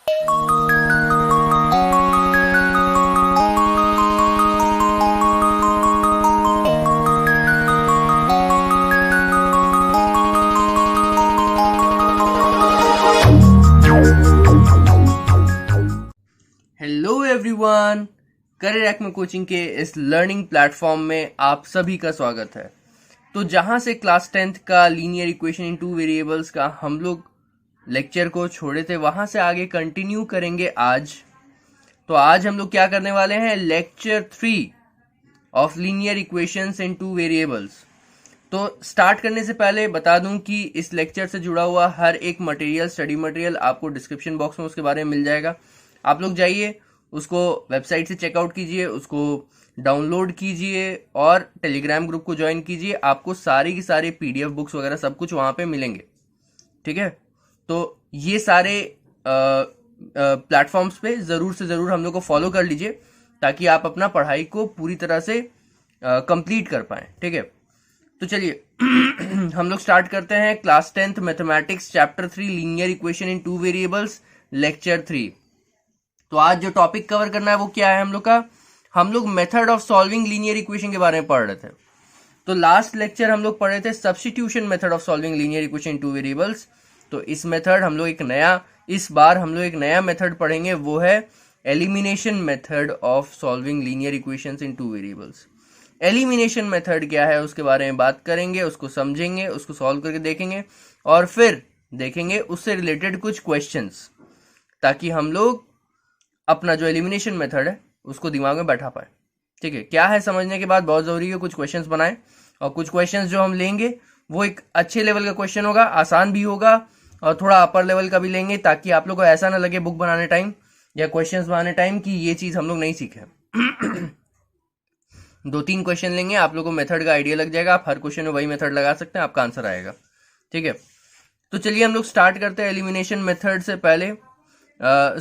Hello everyone, career Acme coaching के इस learning platform में आप सभी का स्वागत है। तो जहां से क्लास 10th का linear equation in two variables का हम लोग लेक्चर को छोड़े थे, वहां से आगे कंटिन्यू करेंगे आज। तो आज हम लोग क्या करने वाले हैं, lecture 3 of linear equations in two variables. तो स्टार्ट करने से पहले बता दूं कि इस लेक्चर से जुड़ा हुआ हर एक मटेरियल, स्टडी मटेरियल आपको डिस्क्रिप्शन बॉक्स में उसके बारे में मिल जाएगा। आप लोग जाइए, उसको वेबसाइट से चेकआउट कीजिए, उसको डाउनलोड कीजिए और टेलीग्राम ग्रुप को ज्वाइन कीजिए। आपको सारी की सारी पीडीएफ बुक्स वगैरह सब कुछ वहां पे मिलेंगे, ठीक है। तो ये सारे प्लेटफॉर्म्स पे जरूर से जरूर हम लोग को फॉलो कर लीजिए, ताकि आप अपना पढ़ाई को पूरी तरह से कंप्लीट कर पाए, ठीक है। तो चलिए हम लोग स्टार्ट करते हैं class 10th mathematics chapter 3 linear equation in two variables lecture 3। तो आज जो टॉपिक कवर करना है वो क्या है हम लोग method of solving linear equation के बारे में पढ़ रहे थे। तो लास्ट लेक्चर हम लोग पढ़ रहे थे substitution method of solving linear equation in two variables. तो इस बार हम लोग एक नया मेथड पढ़ेंगे, वो है elimination method of solving linear equations in two variables. Elimination method क्या है उसके बारे में बात करेंगे, उसको समझेंगे, उसको सॉल्व करके देखेंगे और फिर देखेंगे उससे रिलेटेड कुछ क्वेश्चंस, ताकि हम लोग अपना जो एलिमिनेशन मेथड है उसको दिमाग में बैठा पाए, ठीक है। क्या है समझने के बाद बहुत जरूरी है कुछ क्वेश्चंस बनाएं, और कुछ क्वेश्चंस जो हम लेंगे वो एक अच्छे लेवल का क्वेश्चन होगा, आसान भी होगा और थोड़ा अपर लेवल का भी लेंगे, ताकि आप लोग को ऐसा ना लगे बुक बनाने टाइम या क्वेश्चंस बनाने टाइम कि ये चीज हम लोग नहीं सीखे। 2-3 क्वेश्चन लेंगे, आप लोग को मेथड का आइडिया लग जाएगा, आप हर क्वेश्चन में वही मेथड लगा सकते हैं, आपका आंसर आएगा, ठीक है। तो चलिए हम लोग स्टार्ट करते हैं एलिमिनेशन मेथड से पहले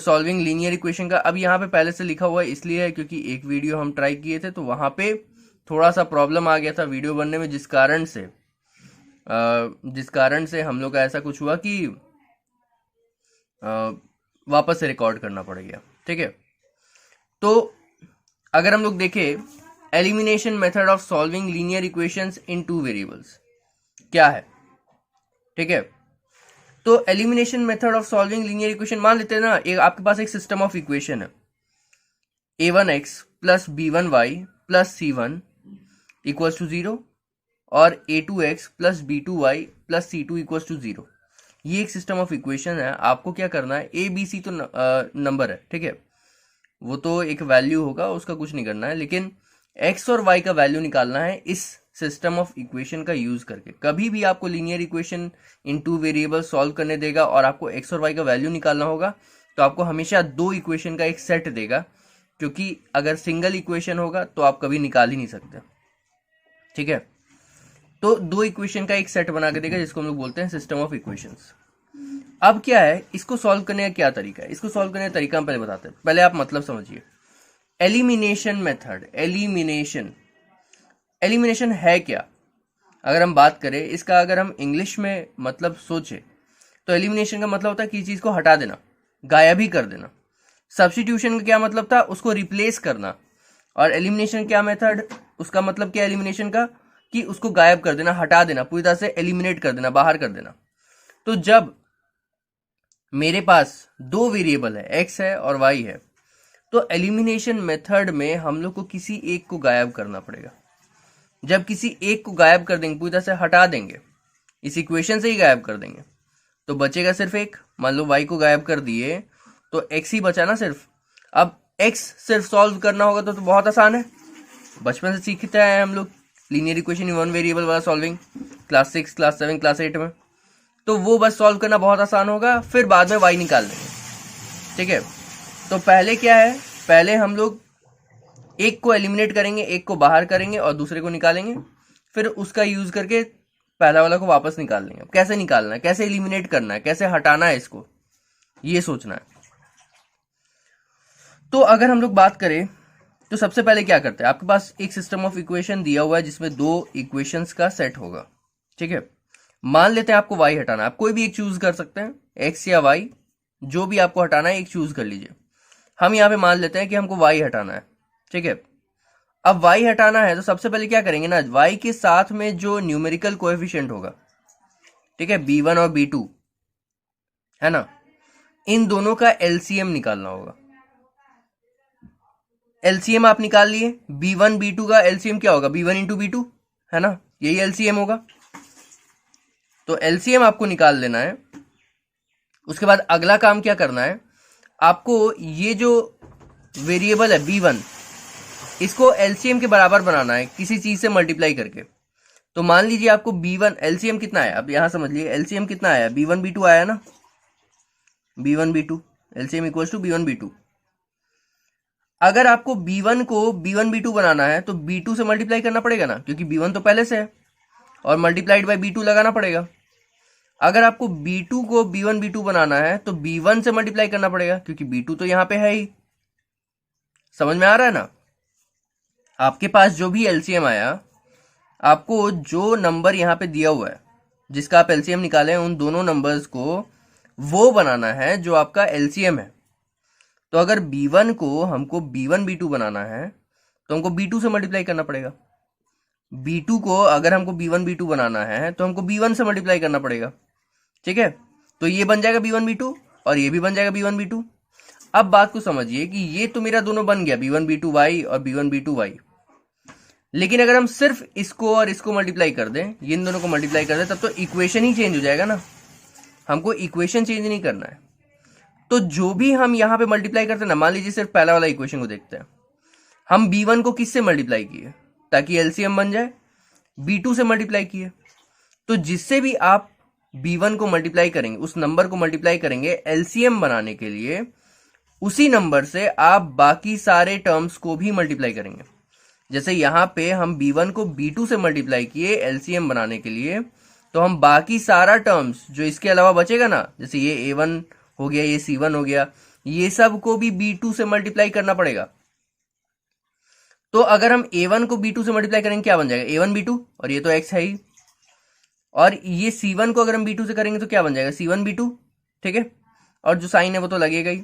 सॉल्विंग लीनियर इक्वेशन का। अब यहाँ पे पहले से लिखा हुआ है इसलिए है क्योंकि एक वीडियो हम ट्राई किए थे तो वहां पे थोड़ा सा प्रॉब्लम आ गया था वीडियो बनने में, जिस कारण से हम लोग का ऐसा कुछ हुआ कि वापस से रिकॉर्ड करना पड़ गया, ठीक है। तो अगर हम लोग देखें elimination method of solving linear equations in two variables क्या है, ठीक है। तो elimination method of solving linear equation, मान लेते हैं ना, आपके पास एक सिस्टम ऑफ इक्वेशन है, a1x plus b1y plus c1 equals to 0 और a2x plus b2y plus c2 equals to 0। ये एक सिस्टम ऑफ इक्वेशन है। आपको क्या करना है, a b c तो नंबर है, ठीक है, वो तो एक वैल्यू होगा, उसका कुछ नहीं करना है, लेकिन x और y का वैल्यू निकालना है इस सिस्टम ऑफ इक्वेशन का यूज करके। कभी भी आपको linear equation in two variable solve करने देगा और आपको x और y का वैल्यू निकालना होगा, तो आपको हमेशा 2 इक्वेशन का एक सेट देगा, क्योंकि अगर सिंगल इक्वेशन होगा तो आप कभी निकाल ही नहीं सकते, ठीक है। तो 2 इक्वेशन का एक सेट बना के देगा, जिसको हम लोग बोलते हैं सिस्टम ऑफ इक्वेशंस। अब क्या है, इसको सॉल्व करने का क्या तरीका है, इसको सॉल्व करने का तरीका हम पहले बताते हैं। पहले आप मतलब समझिए, एलिमिनेशन मेथड, एलिमिनेशन है क्या। अगर हम बात करें इसका, अगर हम इंग्लिश में मतलब सोचे तो एलिमिनेशन का मतलब होता है किसी चीज को हटा देना, गायब ही कर देना। सब्स्टिट्यूशन का क्या मतलब था, उसको रिप्लेस करना। और एलिमिनेशन क्या मेथड, उसका मतलब क्या एलिमिनेशन का, कि उसको गायब कर देना, हटा देना, पूरी तरह से एलिमिनेट कर देना, बाहर कर देना। तो जब मेरे पास 2 वेरिएबल है, x है और y है, तो एलिमिनेशन मेथड में हम लोग को किसी एक को गायब करना पड़ेगा। जब किसी एक को गायब कर देंगे, पूरी तरह से हटा देंगे, इस इक्वेशन से ही गायब कर देंगे, तो बचेगा सिर्फ एक। मान लो y को गायब कर दिए तो x ही बचा ना सिर्फ। अब x सिर्फ सॉल्व करना होगा तो बहुत आसान है, बचपन से सीखते आए हम लोग linear equation in one variable वाला सॉल्विंग, क्लास 6, क्लास 7, क्लास 8 में। तो वो बस सॉल्व करना बहुत आसान होगा, फिर बाद में y निकाल देंगे, ठीक है। तो पहले क्या है, पहले हम लोग एक को एलिमिनेट करेंगे, एक को बाहर करेंगे और दूसरे को निकालेंगे, फिर उसका यूज करके पहला वाला को वापस निकाल लेंगे। अब कैसे निकालना है, कैसे एलिमिनेट करना है, कैसे हटाना है इसको, ये सोचना है। तो अगर हम लोग बात करें तो सबसे पहले क्या करते हैं, आपके पास एक सिस्टम ऑफ इक्वेशन दिया हुआ है जिसमें 2 इक्वेशंस का सेट होगा, ठीक है। मान लेते हैं आपको y हटाना है, आप कोई भी एक चूज कर सकते हैं, x या y, जो भी आपको हटाना है एक चूज कर लीजिए। हम यहाँ पे मान लेते हैं कि हमको y हटाना है, ठीक है। अब y हटाना है तो सबसे पहले क्या करेंगे ना, y के साथ में जो न्यूमेरिकल कोएफिशिएंट होगा, ठीक है, b1 और b2 है ना, इन दोनों का एलसीएम निकालना होगा। एलसीएम आप निकाल लिए, b1 b2 का एलसीएम क्या होगा, b1 इंटू b2 है ना, यही एलसीएम होगा। तो एलसीएम आपको निकाल लेना है। उसके बाद अगला काम क्या करना है, आपको ये जो वेरिएबल है b1, इसको एलसीएम के बराबर बनाना है किसी चीज से मल्टीप्लाई करके। तो मान लीजिए आपको b1 एलसीएम कितना है, अब यहां समझ लिए एलसीएम कितना आया, b1 b2 आया ना, b1 b2 LCM equals to b1 b2। अगर आपको b1 को b1 b2 बनाना है तो b2 से मल्टीप्लाई करना पड़ेगा ना, क्योंकि b1 तो पहले से है, और मल्टीप्लाइड बाय b2 लगाना पड़ेगा। अगर आपको b2 को b1 b2 बनाना है तो b1 से मल्टीप्लाई करना पड़ेगा, क्योंकि b2 तो यहां पे है ही। समझ में आ रहा है ना। आपके पास जो भी एलसीएम आया, आपको जो नंबर यहां पे दिया हुआ है जिसका आप एलसीएम निकाले हैं, उन दोनों नंबर्स को वो बनाना है जो आपका एलसीएम है। तो अगर b1 को हमको b1 b2 बनाना है तो हमको b2 से मल्टीप्लाई करना पड़ेगा। b2 को अगर हमको b1 b2 बनाना है तो हमको b1 से मल्टीप्लाई करना पड़ेगा, ठीक है। तो ये बन जाएगा b1 b2 और ये भी बन जाएगा b1 b2। अब बात को समझिए कि ये तो मेरा दोनों बन गया b1 b2 y और b1 b2 y, लेकिन अगर हम सिर्फ इसको और इसको मल्टीप्लाई कर दें, ये इन दोनों को मल्टीप्लाई कर दें, तब तो इक्वेशन ही चेंज हो जाएगा ना। हमको इक्वेशन चेंज नहीं करना है। तो जो भी हम यहाँ पे मल्टीप्लाई करते हैं ना, मान लीजिए सिर्फ पहला वाला इक्वेशन को देखते हैं, हम b1 को किससे मल्टीप्लाई किए ताकि एलसीएम बन जाए, b2 से मल्टीप्लाई किए। तो जिससे भी आप b1 को मल्टीप्लाई करेंगे, उस नंबर को मल्टीप्लाई करेंगे एलसीएम बनाने के लिए, उसी नंबर से आप बाकी सारे टर्म्स को भी मल्टीप्लाई करेंगे। जैसे यहां पे हम b1 को b2 से मल्टीप्लाई किए एलसीएम बनाने के लिए, तो हम बाकी सारा टर्म्स जो इसके अलावा बचेगा ना, जैसे ये a1 हो गया, ये c1 हो गया, ये सब को भी b2 से मल्टीप्लाई करना पड़ेगा। तो अगर हम a1 को b2 से मल्टीप्लाई करेंगे क्या बन जाएगा, a1 b2, और ये तो x है ही। और ये c1 को अगर हम b2 से करेंगे तो क्या बन जाएगा, c1 b2, ठीक है। और जो साइन है वो तो लगेगा ही,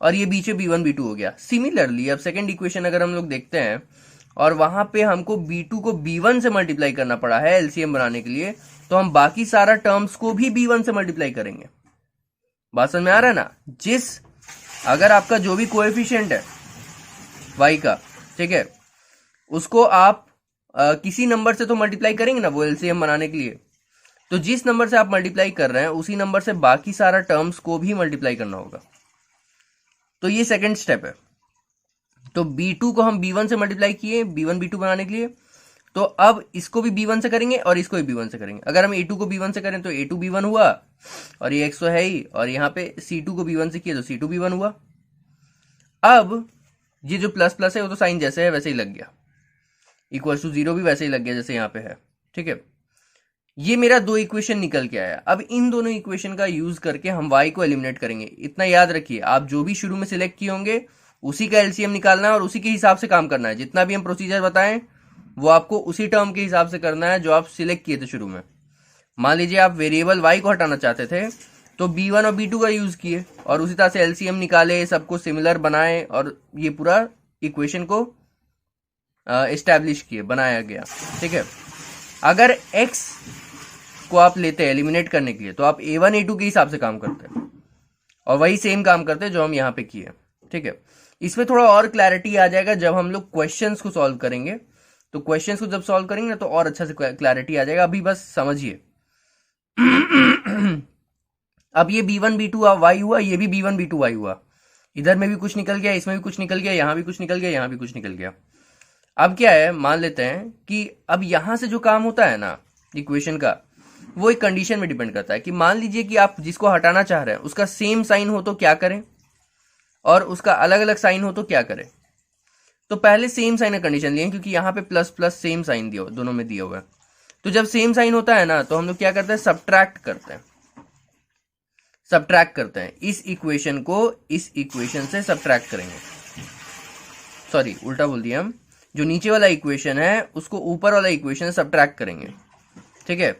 और ये बीच में b1 b2 हो गया। सिमिलरली अब सेकंड इक्वेशन अगर हम लोग देखते हैं और वहां पे हमको b2 को b1 से मल्टीप्लाई करना पड़ा है एलसीएम बनाने के लिए, तो हम बाकी सारा टर्म्स को भी b1 से मल्टीप्लाई करेंगे। बात समझ में आ रहा है ना। अगर आपका जो भी कोएफिशिएंट है y का, ठीक है, उसको आप किसी नंबर से तो मल्टीप्लाई करेंगे ना वो एलसीएम बनाने के लिए। तो जिस नंबर से आप मल्टीप्लाई कर रहे हैं उसी नंबर से बाकी सारा टर्म्स को भी मल्टीप्लाई करना होगा। तो ये सेकंड स्टेप है। तो b2 को हम b1 से मल्टीप्लाई किए b1 b2 बनाने के लिए, तो अब इसको भी b1 से करेंगे और इसको भी b1 से करेंगे। अगर हम a2 को b1 से करें तो a2 b1 हुआ, और ये x तो है ही, और यहाँ पे c2 को b1 से किया तो c2 b1 हुआ। अब ये जो प्लस प्लस है वो तो साइन जैसे है वैसे ही लग गया, इक्वल टू 0 भी वैसे ही लग गया जैसे यहाँ पे है, ठीक है। ये मेरा दो इक्वेशन निकल के आया। अब इन दोनों इक्वेशन का यूज करके हम y को एलिमिनेट करेंगे। इतना याद रखिए, आप जो भी शुरू में सिलेक्ट किए होंगे उसी का एलसीएम निकालना है और उसी के हिसाब से काम करना है। जितना भी हम प्रोसीजर बताएं वो आपको उसी टर्म के हिसाब से करना है जो आप सिलेक्ट किए थे शुरू में। मान लीजिए आप वेरिएबल y को हटाना चाहते थे तो b1 और b2 का यूज किए और उसी तरह से एलसीएम निकाले, सबको सिमिलर बनाए और ये पूरा इक्वेशन को एस्टैब्लिश किए, बनाया गया, ठीक है। अगर x को आप लेते हैं एलिमिनेट करने के लिए तो आप a1 a2 के हिसाब से काम करते हैं और वही सेम काम करते हैं जो हम यहाँ पे किए, ठीक है। इसमें थोड़ा और क्लैरिटी आ जाएगा जब हम लोग क्वेश्चंस को सॉल्व करेंगे। तो क्वेश्चंस को जब सॉल्व करेंगे ना तो और अच्छा से क्लैरिटी आ जाएगा। अभी बस समझिए। अब ये b1 b2 y हुआ, ये भी b1 b2 y हुआ। इधर में भी कुछ निकल गया, इसमें भी कुछ निकल गया, यहां भी कुछ निकल गया, यहां भी कुछ निकल गया। अब क्या है, मान लेते हैं कि अब यहां से जो काम होता है ना इक्वेशन का, वो एक कंडीशन में डिपेंड करता है कि मान लीजिए कि आप जिसको हटाना चाह रहे हैं उसका सेम साइन हो तो क्या करें और उसका अलग अलग साइन हो तो क्या करें। तो पहले सेम साइन का कंडीशन लिए, क्योंकि यहाँ पे प्लस प्लस सेम साइन दिया दोनों में दिया हुआ है। तो जब सेम साइन होता है ना तो हम लोग क्या करते हैं, सब्ट्रैक्ट करते हैं। इस इक्वेशन को इस इक्वेशन से सब्ट्रैक्ट करेंगे। सॉरी, उल्टा बोल दिया हम। जो नीचे वाला इक्वेशन है उसको ऊपर वाला इक्वेशन से सब्ट्रैक्ट करेंगे, ठीक है।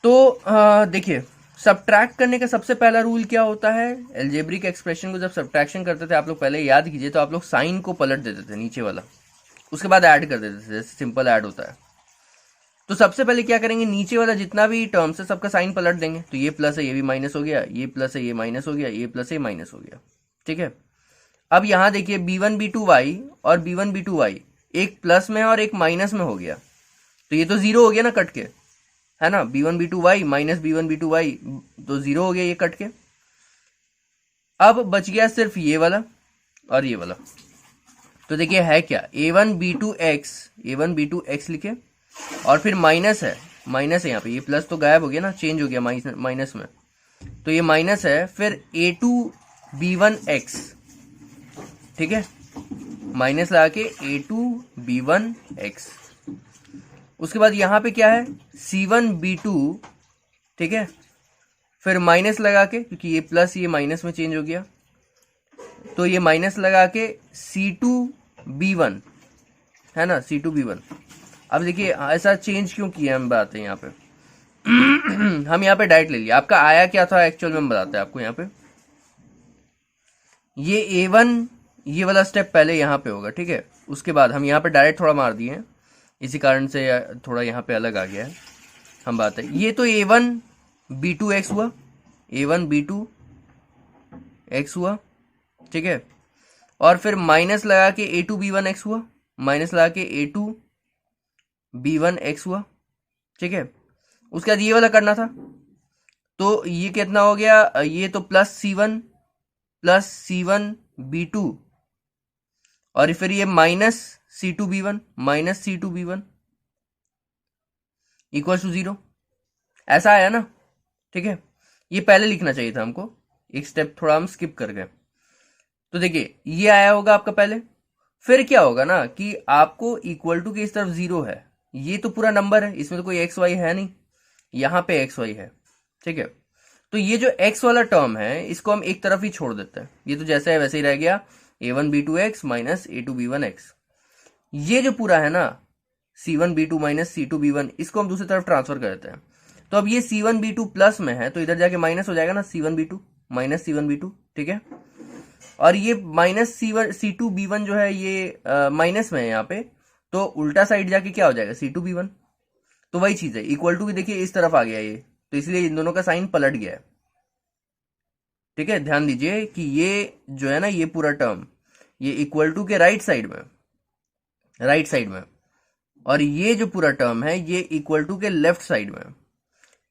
तो देखिए सब्ट्रैक्ट करने का सबसे पहला रूल क्या होता है? एल्जेब्रिक एक्सप्रेशन को जब सब्ट्रैक्शन करते थे आप लोग, पहले याद कीजिए, तो आप लोग साइन को पलट देते थे नीचे वाला, उसके बाद ऐड कर देते थे, जैसे सिंपल ऐड होता है। तो सबसे पहले क्या करेंगे, नीचे वाला जितना भी टर्म्स है सबका साइन पलट देंगे। तो ये प्लस है ये भी माइनस हो गया, ये प्लस है ये माइनस हो गया, ये प्लस है ये माइनस हो गया। ठीक है, अब यहां देखिए b1 b2 y और b1 b2 y एक प्लस में और एक माइनस में हो गया, तो ये तो जीरो हो गया ना कट के, है ना। b1 b2 y minus b1 b2 y तो जीरो हो गया ये कट के। अब बच गया सिर्फ ये वाला और ये वाला। तो देखिए है क्या, a1 b2 x लिखे, और फिर माइनस है यहाँ पे, ये प्लस तो गायब हो गया ना, चेंज हो गया माइनस में, तो ये माइनस है, फिर a2 b1 x, ठीक है, माइनस लगा के a2 b1 x। उसके बाद यहां पे क्या है, c1 b2, ठीक है, फिर माइनस लगा के, क्योंकि ये प्लस ये माइनस में चेंज हो गया, तो ये माइनस लगा के c2 b1, है ना, c2 b1। अब देखिए ऐसा चेंज क्यों किया हम बताते हैं यहाँ पे। हम यहाँ पे डायरेक्ट ले लिया, आपका आया क्या था एक्चुअल में हम बताते हैं आपको। यहाँ पे ये a1 ये वाला स्टेप पहले यहाँ पे होगा, ठीक है, उसके बाद हम यहाँ पे डायरेक्ट थोड़ा मार दिए हैं, इसी कारण से थोड़ा यहाँ पे अलग आ गया है। हम बात है, ये तो a1 b2 x हुआ, a1 b2 x हुआ, ठीक है, और फिर माइनस लगा के a2 b1 x हुआ, माइनस लगा के a2 b1 x हुआ, ठीक है। उसके बाद ये वाला करना था, तो ये कितना हो गया, ये तो प्लस c1 b2, और फिर ये minus c2 b1 equal to 0, ऐसा आया ना, ठीक है। ये पहले लिखना चाहिए था हमको, एक स्टेप थोड़ा हम स्किप कर गए। तो देखिए ये आया होगा आपका पहले, फिर क्या होगा ना कि आपको इक्वल टू के इस तरफ 0 है, ये तो पूरा नंबर है, इसमें तो कोई एक्स वाई है नहीं, यहां पे एक्स वाई है, ठीक है। तो ये जो x वाला टर्म है इसको हम एक तरफ ही छोड़ देते हैं, ये तो जैसे है वैसे ही रह गया, a1 b2 x minus a2 b1 x। ये जो पूरा है ना c1 b2 minus c2 b1, इसको हम दूसरी तरफ ट्रांसफर कर देते हैं। तो अब ये c1 b2 प्लस में है, तो इधर जाके माइनस हो जाएगा ना, c1 b2 minus c1 b2, ठीक है। और ये माइनस c2 b1 जो है ये माइनस में है यहाँ पे, तो उल्टा साइड जाके क्या हो जाएगा, c2 b1। तो वही चीज है, इक्वल टू देखिए इस तरफ आ गया ये, तो इसलिए इन दोनों का साइन पलट गया है, ठीक है। ध्यान दीजिए कि ये जो है ना ये पूरा टर्म, ये इक्वल टू के राइट साइड में, और ये जो पूरा टर्म है ये इक्वल टू के लेफ्ट साइड में।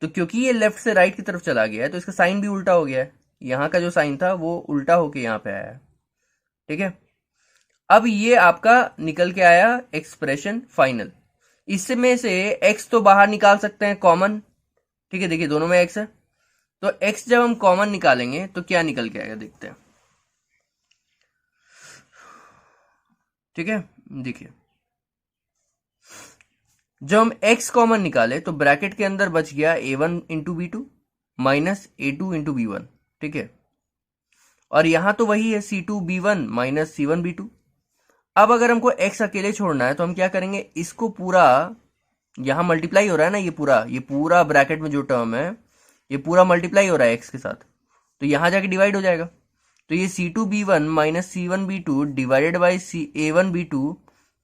तो क्योंकि ये लेफ्ट से राइट की तरफ चला गया है तो इसका साइन भी उल्टा हो गया है, यहां का जो साइन था वो उल्टा होके यहां पे आया है, ठीक है। अब ये आपका निकल के आया एक्सप्रेशन फाइनल। इसमें से x तो बाहर निकाल सकते हैं कॉमन, ठीक है, देखिए दोनों में x है, तो x जब हम कॉमन निकालेंगे तो क्या निकल के आएगा देखते हैं, ठीक है। देखिए जब हम x कॉमन निकाले तो ब्रैकेट के अंदर बच गया a1 into b2 minus a2 into b1, ठीक है, और यहां तो वही है c2 b1 minus c1 b2। अब अगर हमको x अकेले छोड़ना है तो हम क्या करेंगे, इसको पूरा यहां मल्टीप्लाई हो रहा है ना, ये पूरा ब्रैकेट में जो टर्म है ये पूरा मल्टीप्लाई हो रहा है x के साथ, तो यहां जाके डिवाइड हो जाएगा। तो ये c2 b1 minus c1 b2 divided by a1 b2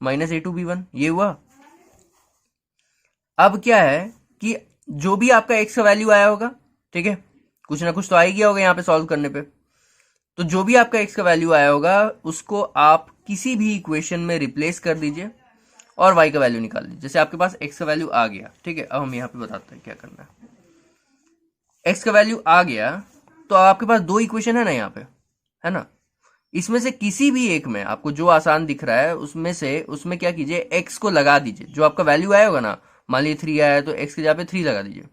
minus a2 b1, ये हुआ। अब क्या है कि जो भी आपका x का वैल्यू आया होगा, ठीक है, कुछ ना कुछ तो आ ही गया होगा यहाँ पे सॉल्व करने पे, तो जो भी आपका x का वैल्यू आया होगा उसको आप किसी भी इक्वेशन में रिप्लेस कर दीजिए और y का वैल्यू निकाल लीजिए। जैसे आपके पास x का वैल्यू आ गया, ठीक है, अब हम यहाँ पे बताते हैं क्या करना है। x का वैल्यू आ गया तो आपके पास दो इक्वेशन है ना यहाँ पे, है ना, इसमें से किसी भी एक में आपको जो आसान दिख रहा है उसमें क्या कीजिए, x को लगा दीजिए, जो आपका वैल्यू आया होगा ना, मान लीजिए 3 आया तो x की जगह पे 3 लगा दीजिए।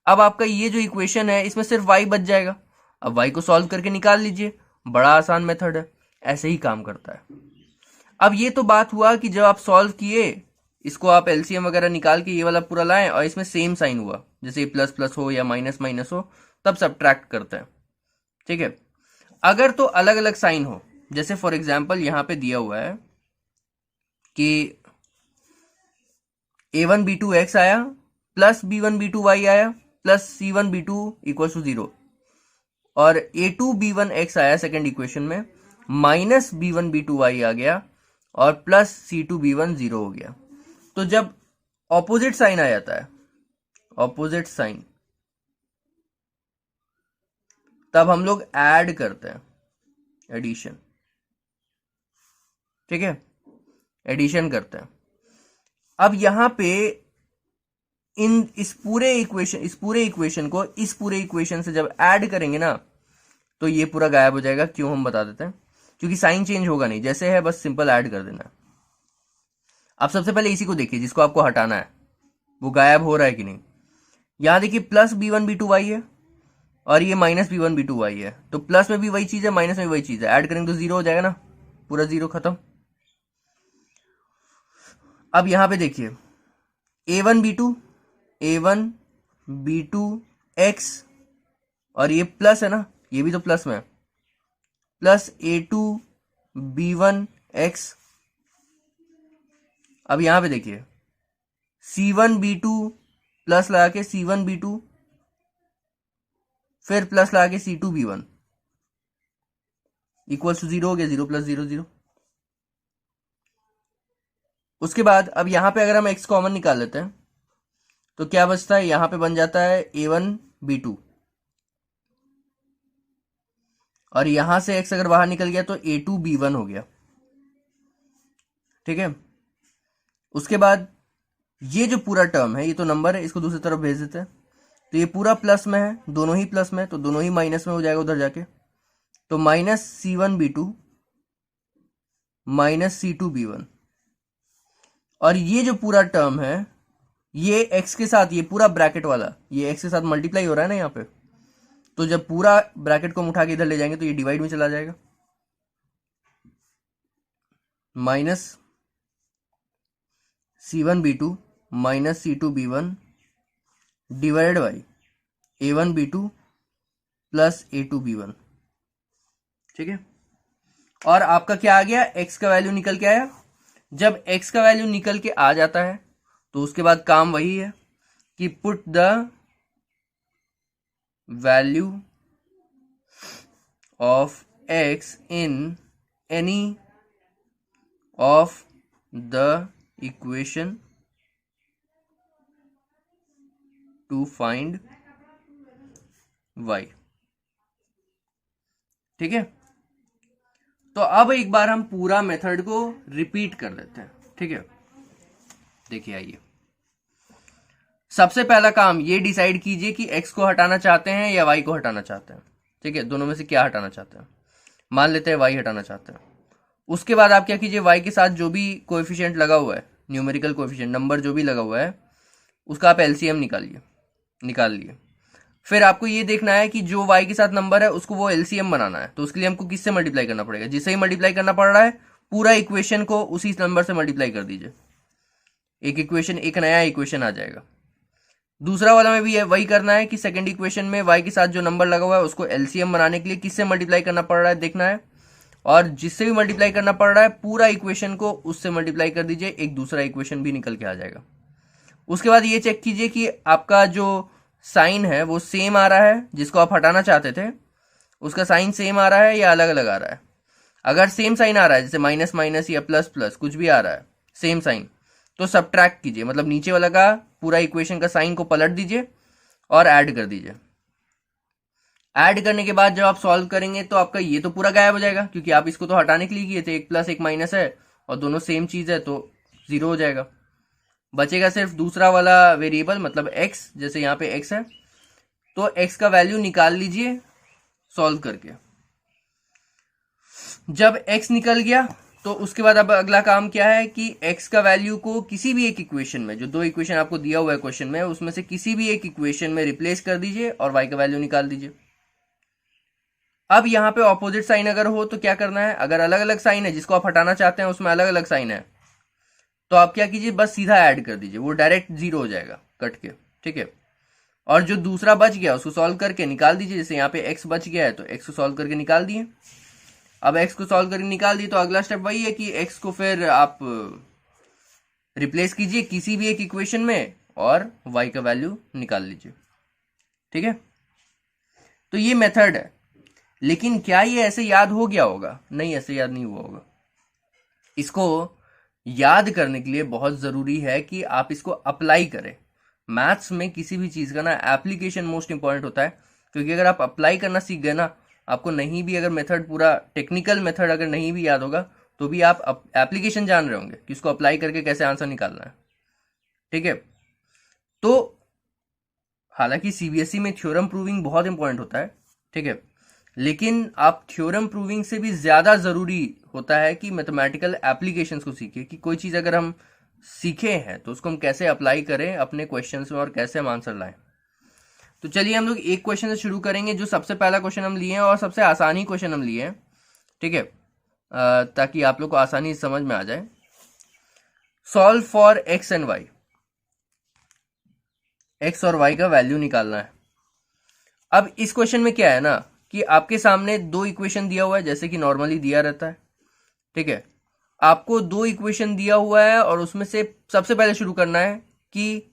अब आपका ये जो इक्वेशन है इसमें सिर्फ y बच जाएगा, अब y को सॉल्व करके निकाल लीजिए, बड़ा आसान मेथड है, ऐसे ही काम करता है। अब ये तो बात हुआ कि जब आप सॉल्व किए इसको आप एलसीएम वगैरह निकाल के ये वाला पूरा लाएं और इसमें सेम साइन हुआ, जैसे प्लस प्लस हो या माइनस माइनस हो तब सब्ट्रैक्ट करते हैं, ठीक है। अगर तो अलग अलग साइन हो, जैसे फॉर एग्जांपल यहां पे दिया हुआ है कि a1 b2 x आया प्लस b1 b2 y आया, प्लस C1B2 इक्वल टू 0, और A2B1X आया सेकेंड इक्वेशन में, माइनस B1B2Y आ गया, और प्लस C2B1 0 हो गया। तो जब ऑपोजिट साइन आ जाता है, ऑपोजिट साइन, तब हम लोग ऐड करते हैं, एडिशन, ठीक है, एडिशन करते हैं। अब यहां पे इस पूरे इक्वेशन को इस पूरे इक्वेशन से जब ऐड करेंगे ना, तो ये पूरा गायब हो जाएगा। क्यों, हम बता देते हैं, क्योंकि साइन चेंज होगा नहीं, जैसे है बस सिंपल ऐड कर देना है। अब सबसे पहले इसी को देखिए जिसको आपको हटाना है, वो गायब हो रहा है कि नहीं। यहां देखिए प्लस B1B2Y है और ये माइनस B1B2Y है, तो प्लस में भी वही चीज है, माइनस में भी वही चीज है, ऐड करेंगे तो 0 हो जाएगा ना, पूरा 0 खत्म। अब यहां पे देखिए A1B2X, और ये प्लस है ना, ये भी तो प्लस में है, प्लस A2B1X। अब यहां पे देखिए C1B2 प्लस लगा के C1B2, फिर प्लस लगा के C2B1 इक्वल टू 0 हो गया, 0 प्लस 0 0। उसके बाद अब यहां पे अगर हम x कॉमन निकाल लेते हैं तो क्या बचता है, यहां पे बन जाता है A1B2, और यहां से x अगर बाहर निकल गया तो A2B1 हो गया, ठीक है। उसके बाद ये जो पूरा टर्म है, ये तो नंबर है, इसको दूसरी तरफ भेज देते हैं, तो ये पूरा प्लस में है, दोनों ही प्लस में, तो दोनों ही माइनस में हो जाएगा उधर जाके, तो माइनस C1B2 माइनस C2B1, और ये जो पूरा टर्म है ये x के साथ, ये पूरा ब्रैकेट वाला ये x के साथ मल्टीप्लाई हो रहा है ना यहाँ पे, तो जब पूरा ब्रैकेट को हम उठा के इधर ले जाएंगे तो ये डिवाइड में चला जाएगा, minus C1B2 minus C2B1 divided by A1B2 plus A2B1, ठीक है। और आपका क्या आ गया, x का वैल्यू निकल के आया। जब x का वैल्यू निकल के आ जाता है तो उसके बाद काम वही है कि put the value of x in any of the equation two find y, ठीक है। तो अब एक बार हम पूरा मेथड को रिपीट कर देते हैं, ठीक है। देखिए आइए, सबसे पहला काम ये डिसाइड कीजिए कि x को हटाना चाहते हैं या y को हटाना चाहते हैं, ठीक है। दोनों में से क्या हटाना चाहते हैं, मान लेते हैं y हटाना चाहते हैं। उसके बाद आप क्या कीजिए, y के साथ जो भी कोएफिशिएंट लगा हुआ है, न्यूमेरिकल कोएफिशिएंट नंबर जो भी लगा हुआ है, उसका आप एलसीएम निकाल लिए। फिर आपको ये देखना है कि जो y के साथ नंबर है उसको वो एलसीएम बनाना है, तो उसके लिए हमको किससे मल्टीप्लाई करना पड़ेगा, जिससे ही मल्टीप्लाई करना पड़ रहा है पूरा इक्वेशन को उसी नंबर से मल्टीप्लाई कर दीजिए, एक नया इक्वेशन आ जाएगा। दूसरा वाला में भी वही करना है कि सेकंड इक्वेशन में y के साथ जो नंबर लगा हुआ है उसको एलसीएम बनाने के लिए किससे मल्टीप्लाई करना पड़ रहा है देखना है, और जिससे भी मल्टीप्लाई करना पड़ रहा है पूरा इक्वेशन को उससे मल्टीप्लाई कर दीजिए, एक दूसरा इक्वेशन भी निकल के आ जाएगा। उसके बाद ये चेक कीजिए कि आपका जो साइन है वो सेम आ रहा है, जिसको आप हटाना चाहते थे उसका साइन सेम आ रहा है या अलग अलग आ रहा है। अगर सेम साइन आ रहा है, जैसे माइनस माइनस या प्लस प्लस कुछ भी आ रहा है सेम साइन, तो सब्ट्रैक्ट कीजिए, मतलब नीचे वाला का पूरा इक्वेशन का साइन को पलट दीजिए और ऐड कर दीजिए। ऐड करने के बाद जब आप सॉल्व करेंगे तो आपका ये तो पूरा गायब हो जाएगा, क्योंकि आप इसको तो हटाने के लिए किए थे, एक प्लस एक माइनस है और दोनों सेम चीज है, तो 0 हो जाएगा। बचेगा सिर्फ दूसरा वाला वेरिएबल, मतलब x, जैसे यहाँ पे x है तो x का वैल्यू निकाल लीजिए सॉल्व करके। जब x निकल गया तो उसके बाद अब अगला काम क्या है कि x का वैल्यू को किसी भी एक इक्वेशन में, जो दो इक्वेशन आपको दिया हुआ है क्वेश्चन में, उसमें से किसी भी एक इक्वेशन में रिप्लेस कर दीजिए और y का वैल्यू निकाल दीजिए। अब यहाँ पे ऑपोजिट साइन अगर हो तो क्या करना है, अगर अलग अलग साइन है जिसको आप हटाना चाहते हैं उसमें अलग अलग साइन है, तो आप क्या कीजिए, बस सीधा ऐड कर दीजिए, वो डायरेक्ट 0 हो जाएगा कट के, ठीक है। और जो दूसरा बच गया उसको सॉल्व करके निकाल दीजिए, जैसे यहाँ पे x बच गया है तो x को सॉल्व करके निकाल दिए। अब x को सॉल्व करके निकाल दिए तो अगला स्टेप वही है कि x को फिर आप रिप्लेस कीजिए किसी भी एक इक्वेशन में और y का वैल्यू निकाल लीजिए, ठीक है, तो ये मेथड है। लेकिन क्या ये ऐसे याद हो गया होगा? नहीं, ऐसे याद नहीं हुआ होगा। इसको याद करने के लिए बहुत ज़रूरी है कि आप इसको अप्लाई करें। मैथ्स में किसी भी चीज़ का ना एप्लीकेशन मोस्ट इंपॉर्टेंट होता है, क्योंकि अगर आप अप्लाई करना सीख गए ना, आपको नहीं भी अगर मेथड, पूरा टेक्निकल मेथड अगर नहीं भी याद होगा, तो भी आप एप्लीकेशन जान रहे होंगे कि उसको अप्लाई करके कैसे आंसर निकालना है। ठीक है, तो हालांकि सीबीएसई में थ्योरम प्रूविंग बहुत इंपॉर्टेंट होता है, ठीक है, लेकिन आप थ्योरम प्रूविंग से भी ज़्यादा ज़रूरी होता है कि मैथमेटिकल एप्लीकेशंस को सीखें, कि कोई चीज़ अगर हम सीखे हैं तो उसको हम कैसे अप्लाई करें अपने क्वेश्चंस में और कैसे हम आंसर लाएं। तो चलिए हम लोग एक क्वेश्चन से शुरू करेंगे, जो सबसे पहला क्वेश्चन हम लिए हैं और सबसे आसानी क्वेश्चन हम लिए हैं, ठीक है, ताकि आप लोग को आसानी से समझ में आ जाए। Solve for X and Y, X और वाई का वैल्यू निकालना है। अब इस क्वेश्चन में क्या है ना, कि आपके सामने दो इक्वेशन दिया हुआ है, जैसे कि नॉर्मली दिया रहता है, ठीक है। आपको दो इक्वेशन दिया हुआ है और उसमें से सबसे पहले शुरू करना है कि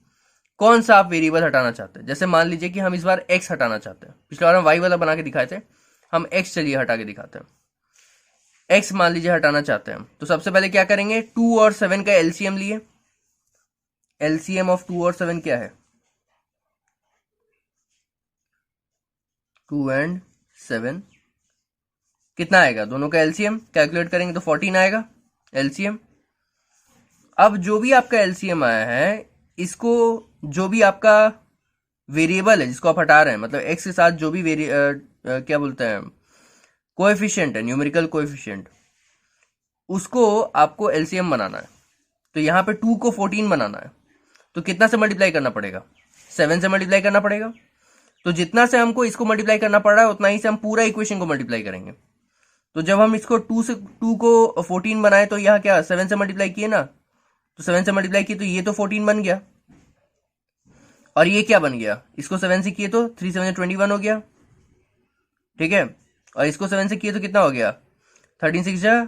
कौन सा आप वेरिएबल हटाना चाहते हैं। जैसे मान लीजिए कि हम इस बार एक्स हटाना चाहते हैं, पिछले बार हम वाई वाला बना के दिखाए थे, हम एक्स चलिए हटा के दिखाते हैं। एक्स मान लीजिए हटाना चाहते हैं हम, तो सबसे पहले क्या करेंगे, 2 और 7 का एलसीएम लिए। एलसीएम ऑफ 2 और 7 क्या है? 2 एंड 7 कितना आएगा? दोनों का एलसीएम कैलकुलेट करेंगे तो 14 आएगा एलसीएम। अब जो भी आपका एलसीएम आया है, इसको जो भी आपका वेरिएबल है जिसको आप हटा रहे हैं, मतलब एक्स के साथ जो भी क्या बोलते हैं, कोएफिशिएंट है, न्यूमेरिकल कोएफिशिएंट, उसको आपको एलसीएम बनाना है। तो यहाँ पे 2 को 14 बनाना है, तो कितना से मल्टीप्लाई करना पड़ेगा? 7 से मल्टीप्लाई करना पड़ेगा। तो जितना से हमको इसको मल्टीप्लाई करना पड़ रहा है, उतना ही से हम पूरा इक्वेशन को मल्टीप्लाई करेंगे। तो जब हम इसको 2 को 14 बनाए, तो यहाँ क्या 7 से मल्टीप्लाई किए ना, तो 7 से मल्टीप्लाई किए तो ये तो 14 बन गया, और ये क्या बन गया, इसको 7 से किए तो 3 7 21 हो गया, ठीक है। और इसको 7 से किए तो कितना हो गया, 13 6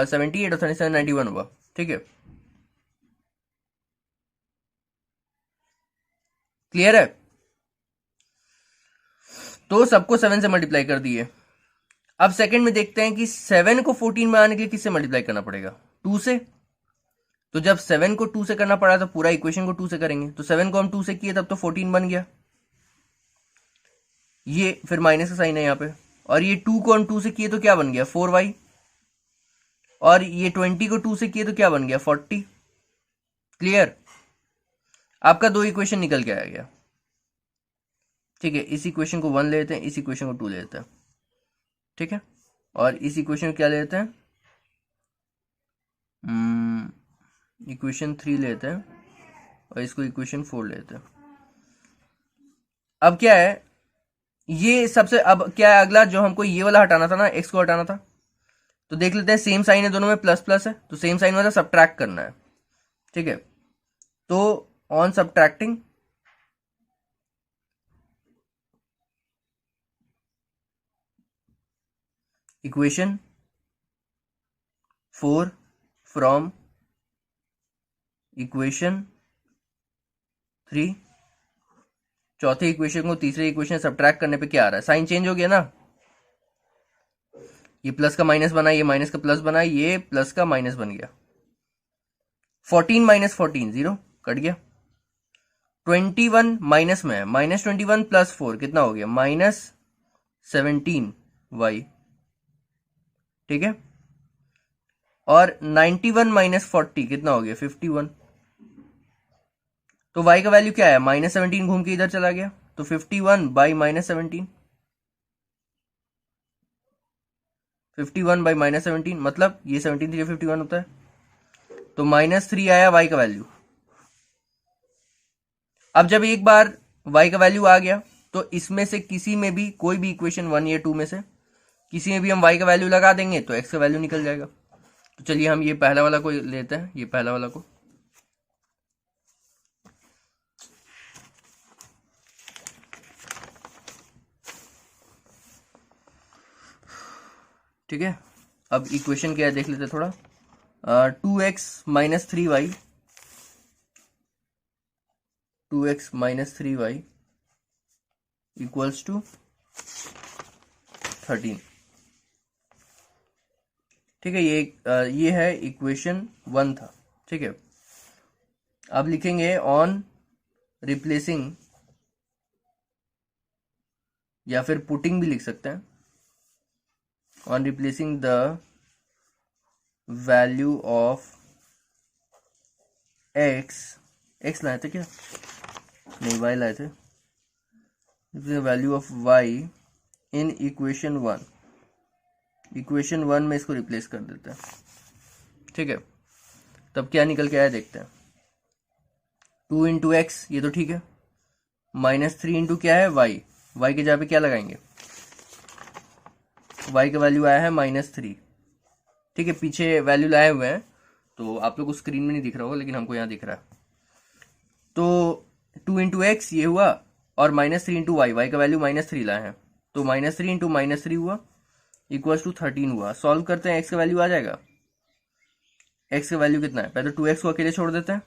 78 और 37 91 हुआ, ठीक है। क्लियर है? तो सबको 7 से मल्टीप्लाई कर दिए। अब सेकंड में देखते हैं कि 7 को 14 में आने के लिए किससे मल्टीप्लाई करना पड़ेगा? 2 से। तो जब 7 को 2 से करना पड़ा तो पूरा इक्वेशन को 2 से करेंगे, तो 7 को हम 2 से किए तब तो 14 बन गया, ये फिर माइनस का साइन है यहाँ पे। और ये 2 को हम 2 से किए तो क्या बन गया, 4y। और ये 20 को 2 से किए तो क्या बन गया, 40। क्लियर? आपका दो इक्वेशन निकल के आ गया, ठीक है। इस इक्वेशन को 1 ले लेते हैं, इस इक्वेशन को 2 ले लेते हैं, ठीक है। और इस इक्वेशन को क्या ले लेते हैं, इक्वेशन 3 लेते हैं, और इसको इक्वेशन 4 लेते हैं। अब क्या है, ये सबसे, अब क्या है अगला, जो हमको ये वाला हटाना था ना, एक्स को हटाना था, तो देख लेते हैं, सेम साइन है दोनों में, प्लस प्लस है, तो सेम साइन मतलब सब्ट्रैक्ट करना है, ठीक है। तो on subtracting, equation 4 from equation 3, चौथे इक्वेशन को तीसरे इक्वेशन सब्ट्रैक्ट करने पे क्या आ रहा है, साइन चेंज हो गया ना, ये प्लस का माइनस बना, ये माइनस का प्लस बना, ये प्लस का माइनस बन गया। 14 माइनस 14 0 कट गया। 21 माइनस में है, माइनस 21 प्लस 4 कितना हो गया, माइनस 17y, ठीक है। और 91 माइनस 40 कितना हो गया, 51। तो y का वैल्यू क्या है, माइनस 17 घूम के इधर चला गया, तो 51 बाई माइनस 17, 51 बाई माइनस 17 मतलब ये 17 3 51 होता है, तो -3 आया y का वैल्यू। अब जब एक बार y का वैल्यू आ गया, तो इसमें से किसी में भी, कोई भी इक्वेशन 1 या 2 में से किसी में भी हम y का वैल्यू लगा देंगे तो x का वैल्यू निकल जाएगा। तो चलिए हम ये पहला वाला को लेते हैं, ये पहला वाला को, ठीक है। अब इक्वेशन क्या है देख लेते हैं थोड़ा, 2x minus 3y, 2x minus 3y equals to 13। ठीक है, ये है इक्वेशन 1 था। ठीक है, अब लिखेंगे ऑन रिप्लेसिंग, या फिर पुटिंग भी लिख सकते हैं, on replacing the value of X लाए थे क्या, नहीं वाई लाए थे, value of Y in equation 1, equation 1 में इसको रिप्लेस कर देते हैं। ठीक है, तब क्या निकल के आया देखते हैं। 2 इंटू एक्स, ये तो ठीक है, -3 इंटू क्या है वाई, वाई के जगह पे क्या लगाएंगे, वाई का वैल्यू आया है -3। ठीक है, पीछे वैल्यू लाए हुए हैं तो आप लोग को स्क्रीन में नहीं दिख रहा होगा, लेकिन हमको यहाँ दिख रहा है। तो 2 इंटू एक्स ये हुआ, और -3 इंटू वाई, वाई का वैल्यू -3 लाए हैं, तो -3 इंटू -3 हुआ इक्वल्स टू 13 हुआ। सॉल्व करते हैं, एक्स का वैल्यू आ जाएगा। एक्स का वैल्यू कितना है, पहले 2x को अकेले छोड़ देते हैं,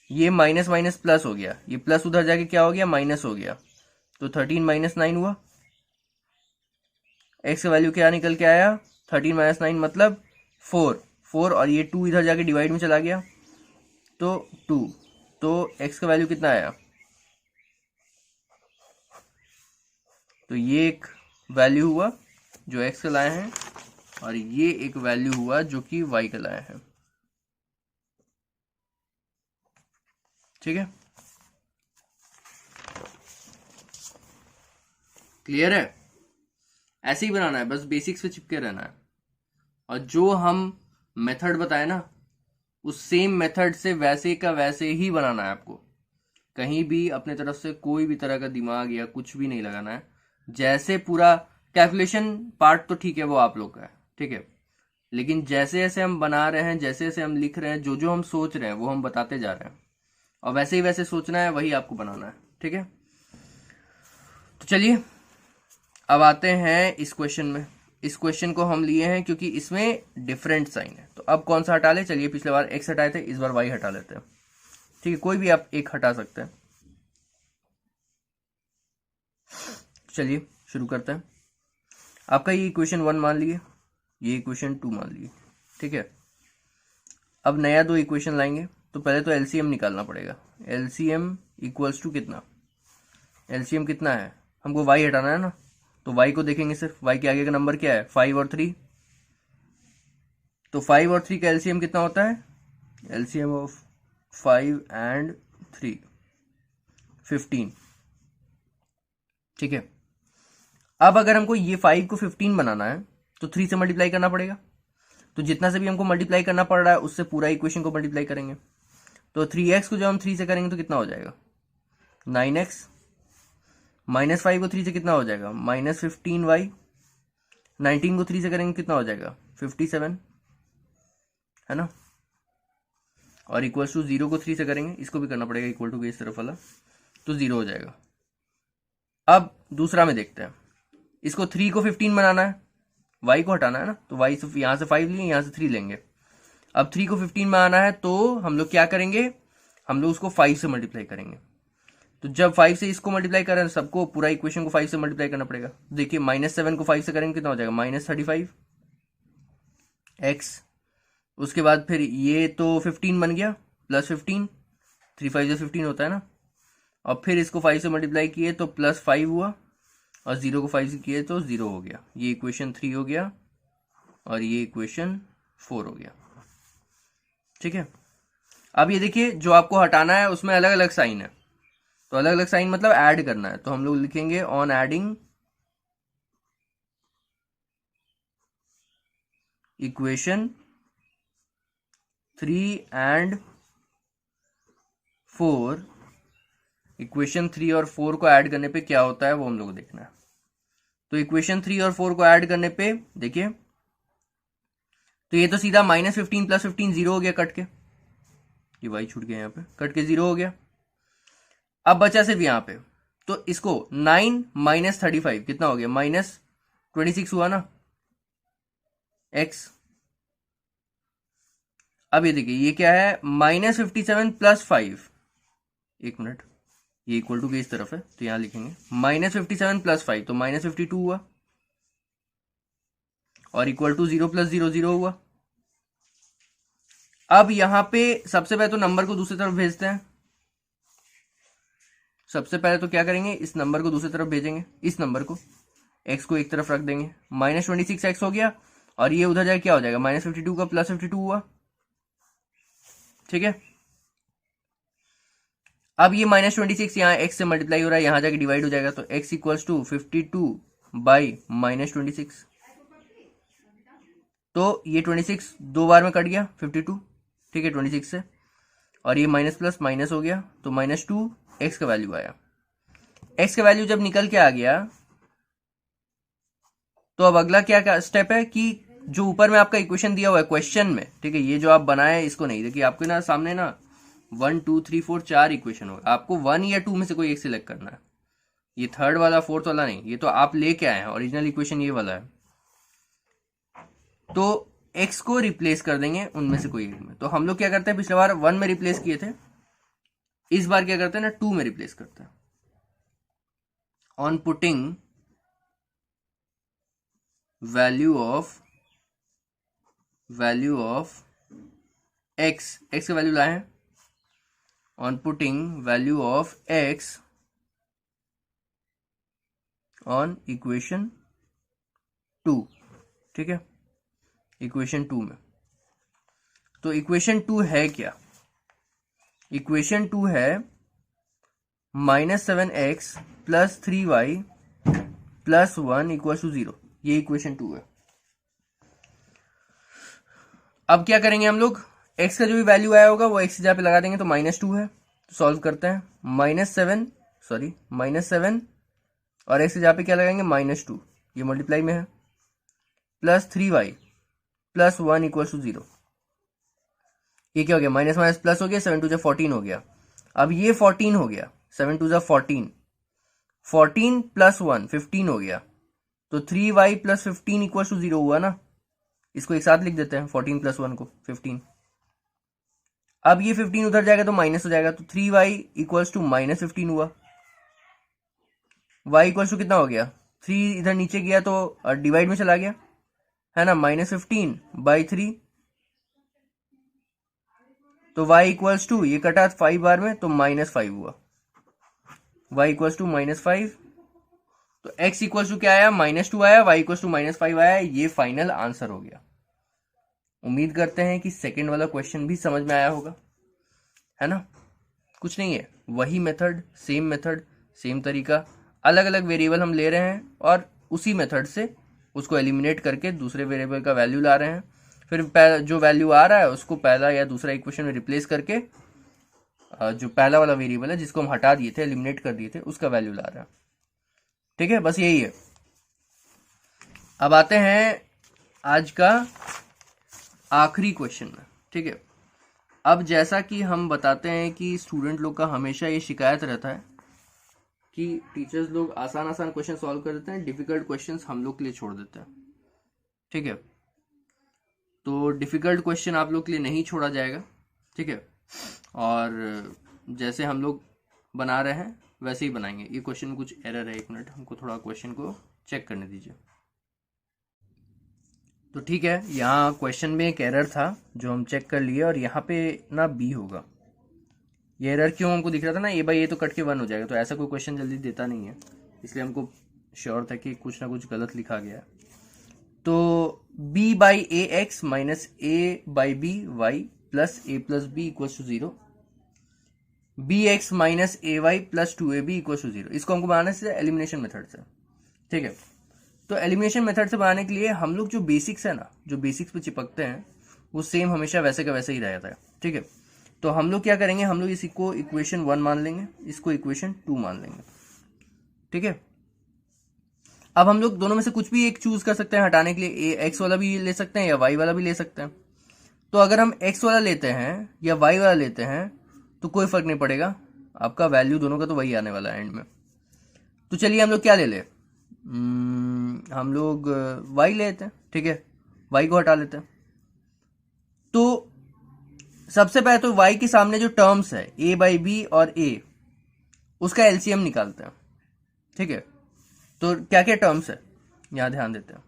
ये माइनस माइनस प्लस हो गया, ये प्लस उधर जाके क्या हो गया, माइनस हो गया, तो 13 - 9 हुआ। एक्स का वैल्यू क्या निकल के आया, 13 - 9 मतलब 4, और ये 2 इधर जाके डिवाइड में चला गया तो 2, तो एक्स का वैल्यू कितना आया, तो ये एक वैल्यू हुआ जो एक्स का लाए हैं, और ये एक वैल्यू हुआ जो कि वाई का लाए हैं। ठीक है, क्लियर है। ऐसे ही बनाना है, बस बेसिक्स पे चिपके रहना है, और जो हम मेथड बताए ना, उस सेम मेथड से वैसे का वैसे ही बनाना है आपको। कहीं भी अपने तरफ से कोई भी तरह का दिमाग या कुछ भी नहीं लगाना है। जैसे पूरा कैलकुलेशन पार्ट तो ठीक है, वो आप लोग का है, ठीक है, लेकिन जैसे जैसे हम बना रहे हैं, जैसे जैसे हम लिख रहे हैं, जो जो हम सोच रहे हैं वो हम बताते जा रहे हैं, और वैसे ही वैसे सोचना है, वही आपको बनाना है। ठीक है, तो चलिए अब आते हैं इस क्वेश्चन में। इस क्वेश्चन को हम लिए हैं क्योंकि इसमें डिफरेंट साइन है, तो अब कौन सा हटा ले, चलिए पिछले बार एक्स हटाए थे, इस बार वाई हटा लेते हैं। ठीक है, कोई भी आप एक हटा सकते हैं। चलिए शुरू करते हैं। आपका ये इक्वेशन 1 मान लिए, ये इक्वेशन 2 मान लिए। ठीक है, अब नया 2 इक्वेशन लाएंगे, तो पहले तो एलसीएम निकालना पड़ेगा। एलसीएम इक्वल्स टू कितना, एलसीएम कितना है, हमको वाई हटाना है ना, तो वाई को देखेंगे सिर्फ, वाई के आगे का नंबर क्या है, 5 और 3, तो 5 और 3 का एलसीएम कितना होता है, एलसीएम ऑफ 5 एंड 3 15। ठीक है, अब अगर हमको ये 5 को 15 बनाना है तो 3 से मल्टीप्लाई करना पड़ेगा, तो जितना से भी हमको मल्टीप्लाई करना पड़ रहा है उससे पूरा इक्वेशन को मल्टीप्लाई करेंगे, तो 3x को जब हम 3 से करेंगे तो कितना हो जाएगा, 9x, -5 को 3 से कितना हो जाएगा, -15y, 19 को 3 से करेंगे कितना हो जाएगा, 57, है ना, और इक्वल टू 0 को 3 से करेंगे, इसको भी करना पड़ेगा इक्वल टू के इस तरफ वाला, तो 0 हो जाएगा। अब दूसरा में देखते हैं, इसको 3 को 15 बनाना है, y को हटाना है ना, तो y से यहाँ से 5 लिए, यहाँ से 3 लेंगे। अब 3 को 15 में आना है तो हम लोग क्या करेंगे, हम लोग उसको 5 से मल्टीप्लाई करेंगे, तो जब 5 से इसको मल्टीप्लाई कर रहे हैं, सबको पूरा इक्वेशन को 5 से मल्टीप्लाई करना पड़ेगा। देखिए -7 को 5 से करेंगे कितना हो जाएगा, -35 x, उसके बाद फिर ये तो 15 बन गया, +15, 3 5 से 15 होता है ना, और फिर इसको 5 से मल्टीप्लाई किए तो +5 हुआ, और 0 को 5 से किए तो 0 हो गया। ये इक्वेशन 3 हो गया, और ये इक्वेशन 4 हो गया। ठीक है, अब ये देखिए जो आपको हटाना है उसमें अलग अलग साइन है, तो अलग अलग साइन मतलब ऐड करना है, तो हम लोग लिखेंगे on adding equation 3 and 4, equation 3 और 4 को ऐड करने पे क्या होता है वो हम लोग को देखना है। तो इक्वेशन 3 और 4 को ऐड करने पे देखिए, तो ये तो सीधा -15 + 15 0 हो गया, कट के ये वाई छूट गया, यहाँ पे कट के 0 हो गया। अब बचा सिर्फ यहाँ पे, तो इसको 9 - 35 कितना हो गया, -26 हुआ ना x। अब ये देखिए ये क्या है, -57 + 5, एक मिनट, ये इक्वल टू के इस तरफ है तो यहां लिखेंगे -57 + 5 तो -52 हुआ, और इक्वल टू 0 + 0 0 हुआ। अब यहां पे सबसे पहले तो नंबर को दूसरी तरफ भेजते हैं। सबसे पहले तो क्या करेंगे, इस नंबर को दूसरी तरफ भेजेंगे, इस नंबर को, x को एक तरफ रख देंगे, -26x हो गया, और ये उधर जाके क्या हो जाएगा, -52 का +52 हुआ। ठीक है, अब ये -26 यहाँ x से मल्टीप्लाई हो रहा है, यहां जाके डिवाइड हो जाएगा, तो x = 52 बाई -26। तो ये 26 दो बार में कट गया 52, ठीक है, 26 से, और ये माइनस प्लस माइनस हो गया, तो -2 x का वैल्यू आया। x का वैल्यू जब निकल के आ गया, तो अब अगला क्या स्टेप है कि जो ऊपर में आपका इक्वेशन दिया हुआ है क्वेश्चन में, ठीक है, ये जो आप बनाए इसको नहीं, देखिए आपके ना सामने ना 1 2 3 4 4 इक्वेशन होगा, आपको 1 या 2 में से कोई एक सिलेक्ट करना है। ये थर्ड वाला फोर्थ वाला नहीं, ये तो आप लेके आए हैं, ओरिजिनल इक्वेशन ये वाला है। तो x को रिप्लेस कर देंगे उनमें से कोई एक में। तो हम लोग क्या करते हैं, पिछले बार 1 में रिप्लेस किए थे, इस बार क्या करते हैं ना 2 में रिप्लेस करते हैं। On putting value of x का वैल्यू लाए हैं, on putting value of x on equation 2, ठीक है, इक्वेशन 2 में। तो इक्वेशन 2 है क्या, इक्वेशन 2 है -7x + 3y + 1 = 0, ये इक्वेशन 2 है। अब क्या करेंगे हम लोग, x का जो भी वैल्यू आया होगा वो x की जगह पे लगा देंगे, तो -2 है, तो सॉल्व करते हैं, -7 और x की जगह पे क्या लगाएंगे, -2, ये मल्टीप्लाई में है, + 3y + 1 = 0। ये क्या हो गया, माइनस माइनस प्लस हो गया, 7 2 14 हो गया। अब ये 14 हो गया, 7 2 14, 14 + 1 15 हो गया, तो 3y + 15 = 0 हुआ ना। इसको एक साथ लिख देते हैं, 14 + 1 को 15। अब ये 15 उधर जाएगा तो माइनस हो जाएगा, तो 3y = -15 हुआ। y = कितना हो गया, 3 इधर नीचे गया तो डिवाइड में चला गया, है ना, -15/3, तो y = ये कटा 5 बार में, तो -5 हुआ, y = -5। तो x = क्या आया, -2 आया, y = -5 आया। ये फाइनल आंसर हो गया। उम्मीद करते हैं कि सेकंड वाला क्वेश्चन भी समझ में आया होगा, है ना। कुछ नहीं है, वही मेथड, सेम तरीका, अलग अलग वेरिएबल हम ले रहे हैं और उसी मेथड से उसको एलिमिनेट करके दूसरे वेरिएबल का वैल्यू ला रहे हैं। फिर जो वैल्यू आ रहा है उसको पहला या दूसरा इक्वेशन में रिप्लेस करके जो पहला वाला वेरिएबल है जिसको हम हटा दिए थे, एलिमिनेट कर दिए थे, उसका वैल्यू ला रहा है। ठीक है, बस यही है। अब आते हैं आज का आखिरी क्वेश्चन में। ठीक है, अब जैसा कि हम बताते हैं कि स्टूडेंट लोग का हमेशा ये शिकायत रहता है कि टीचर्स लोग आसान आसान क्वेश्चन सॉल्व कर देते हैं, डिफिकल्ट क्वेश्चंस हम लोग के लिए छोड़ देते हैं। ठीक है, तो डिफिकल्ट क्वेश्चन आप लोग के लिए नहीं छोड़ा जाएगा। ठीक है, और जैसे हम लोग बना रहे हैं वैसे ही बनाएंगे। ये क्वेश्चन में कुछ एरर है, एक मिनट, हमको थोड़ा क्वेश्चन को चेक करने दीजिए। तो ठीक है, यहाँ क्वेश्चन में एक एरर था जो हम चेक कर लिए, और यहाँ पे ना बी होगा। ये एरर क्यों हमको दिख रहा था ना, ये भाई ये तो कट के 1 हो जाएगा, तो ऐसा कोई क्वेश्चन जल्दी देता नहीं है, इसलिए हमको श्योर था कि कुछ ना कुछ गलत लिखा गया है। तो b/ax - a/by plus a plus b = 0, bx - ay plus 2ab = 0। इसको हमको बनाने से एलिमिनेशन मेथड से। ठीक है, तो एलिमिनेशन मेथड से बनाने के लिए हम लोग जो बेसिक्स है ना, जो बेसिक्स पे चिपकते हैं वो सेम हमेशा वैसे का वैसे ही रहता है। ठीक है, तो हम लोग क्या करेंगे, हम लोग इसको इक्वेशन 1 मान लेंगे, इसको इक्वेशन 2 मान लेंगे। ठीक है, अब हम लोग दोनों में से कुछ भी एक चूज कर सकते हैं हटाने के लिए, एक्स वाला भी ले सकते हैं या वाई वाला भी ले सकते हैं। तो अगर हम एक्स वाला लेते हैं या वाई वाला लेते हैं तो कोई फर्क नहीं पड़ेगा, आपका वैल्यू दोनों का तो वही आने वाला है एंड में। तो चलिए हम लोग क्या ले ले, हम लोग वाई ले लेते हैं। ठीक है, वाई को हटा लेते हैं। तो सबसे पहले तो y के सामने जो टर्म्स है a/b और a, उसका एलसीएम निकालते हैं। ठीक है, तो क्या क्या टर्म्स है यहां ध्यान देते हैं।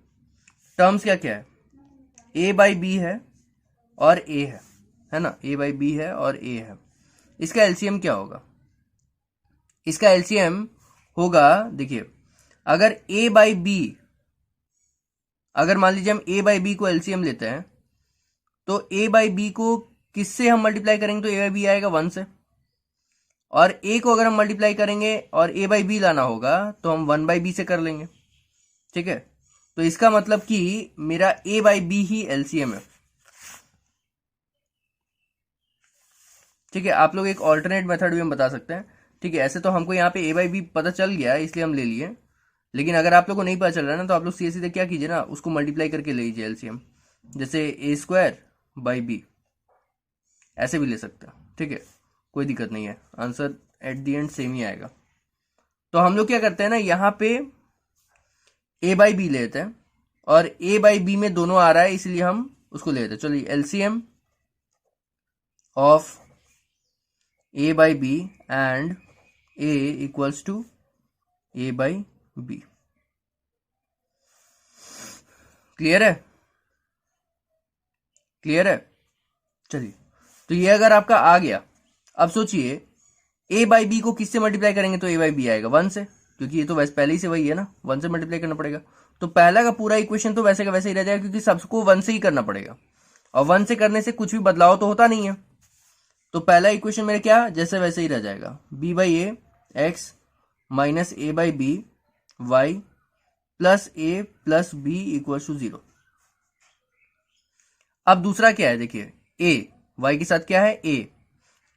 टर्म्स क्या क्या है, ए बाई बी है और ए है ना, ए बाई बी है और ए है। इसका एलसीएम क्या होगा, इसका एलसीएम होगा, देखिए अगर ए बाई बी, अगर मान लीजिए हम ए बाई बी को एलसीएम लेते हैं तो ए बाई बी को किससे हम मल्टीप्लाई करेंगे तो ए बाई बी आएगा 1 से, और ए को अगर हम मल्टीप्लाई करेंगे और ए बाई बी लाना होगा तो हम 1 बाई बी से कर लेंगे। ठीक है, तो इसका मतलब कि मेरा ए बाई बी ही एलसीएम है। ठीक है, आप लोग एक ऑल्टरनेट मेथड भी हम बता सकते हैं। ठीक है, ऐसे तो हमको यहाँ पे ए बाई बी पता चल गया इसलिए हम ले लिए, लेकिन अगर आप लोग को नहीं पता चल रहा है ना तो आप लोग सीधे सीधे क्या कीजिए ना, उसको मल्टीप्लाई करके ले लीजिए एलसीएम, जैसे ए स्क्वायर बाई बी, ऐसे भी ले सकते हैं। ठीक है, कोई दिक्कत नहीं है, answer at the end same ही आएगा। तो हम लोग क्या करते हैं ना, यहाँ पे ए बाई बी लेते हैं और ए बाई बी में दोनों आ रहा है इसलिए हम उसको ले लेते हैं। चलिए LCM of a by b and a equals to a by b. Clear है, क्लियर है। चलिए, तो ये अगर आपका आ गया, अब सोचिए ए बाई बी को किससे मल्टीप्लाई करेंगे तो ए बाई बी आएगा 1 से, क्योंकि ये तो वैसे पहले ही से वही है ना, 1 से मल्टीप्लाई करना पड़ेगा। तो पहला का पूरा इक्वेशन तो वैसे का वैसे ही रह जाएगा, क्योंकि सबको 1 से ही करना पड़ेगा, और 1 से करने से कुछ भी बदलाव तो होता नहीं है। तो पहला इक्वेशन मेरे क्या जैसे वैसे ही रह जाएगा, b by a x minus a by b y plus a plus b equal to 0। अब दूसरा क्या है, देखिए ए वाई के साथ क्या है